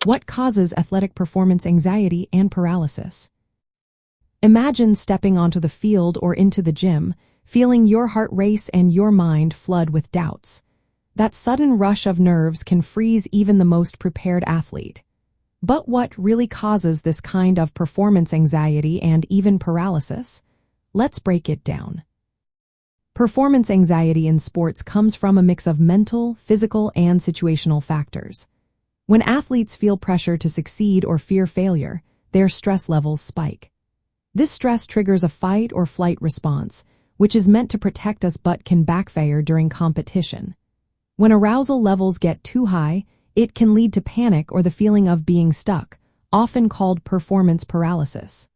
What causes athletic performance anxiety and paralysis? Imagine stepping onto the field or into the gym, feeling your heart race and your mind flood with doubts. That sudden rush of nerves can freeze even the most prepared athlete. But what really causes this kind of performance anxiety and even paralysis? Let's break it down. Performance anxiety in sports comes from a mix of mental, physical, and situational factors. When athletes feel pressure to succeed or fear failure, their stress levels spike. This stress triggers a fight or flight response, which is meant to protect us but can backfire during competition. When arousal levels get too high, it can lead to panic or the feeling of being stuck, often called performance paralysis.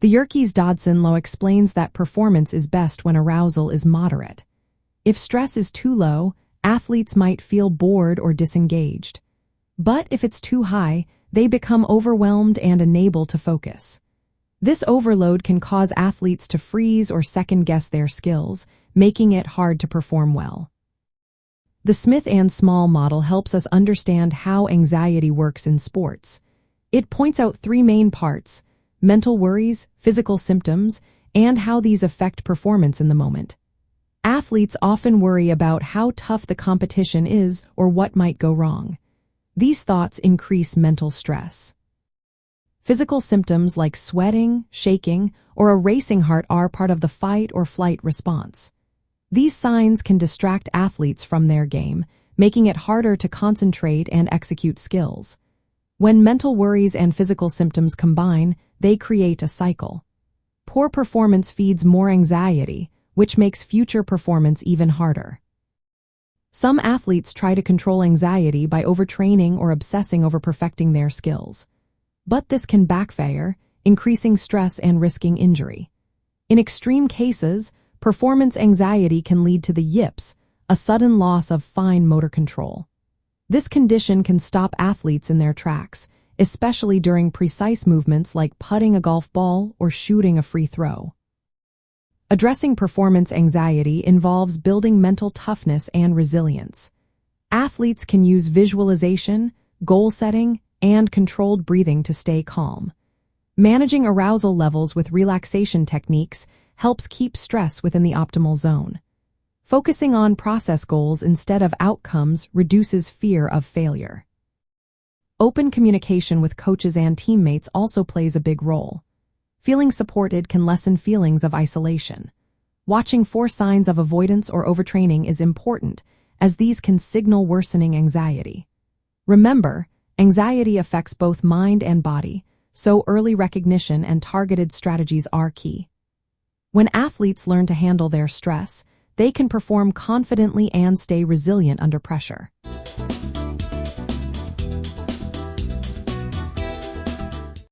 The Yerkes-Dodson law explains that performance is best when arousal is moderate. If stress is too low, athletes might feel bored or disengaged. But if it's too high, they become overwhelmed and unable to focus. This overload can cause athletes to freeze or second-guess their skills, making it hard to perform well. The Smith and Small model helps us understand how anxiety works in sports. It points out three main parts: mental worries, physical symptoms, and how these affect performance in the moment. Athletes often worry about how tough the competition is or what might go wrong. These thoughts increase mental stress. Physical symptoms like sweating, shaking, or a racing heart are part of the fight or flight response. These signs can distract athletes from their game, making it harder to concentrate and execute skills. When mental worries and physical symptoms combine, they create a cycle. Poor performance feeds more anxiety, which makes future performance even harder. Some athletes try to control anxiety by overtraining or obsessing over perfecting their skills. But this can backfire, increasing stress and risking injury. In extreme cases, performance anxiety can lead to the yips, a sudden loss of fine motor control. This condition can stop athletes in their tracks, especially during precise movements like putting a golf ball or shooting a free throw. Addressing performance anxiety involves building mental toughness and resilience. Athletes can use visualization, goal setting, and controlled breathing to stay calm. Managing arousal levels with relaxation techniques helps keep stress within the optimal zone. Focusing on process goals instead of outcomes reduces fear of failure. Open communication with coaches and teammates also plays a big role. Feeling supported can lessen feelings of isolation. Watching for signs of avoidance or overtraining is important, as these can signal worsening anxiety. Remember, anxiety affects both mind and body, so early recognition and targeted strategies are key. When athletes learn to handle their stress, they can perform confidently and stay resilient under pressure.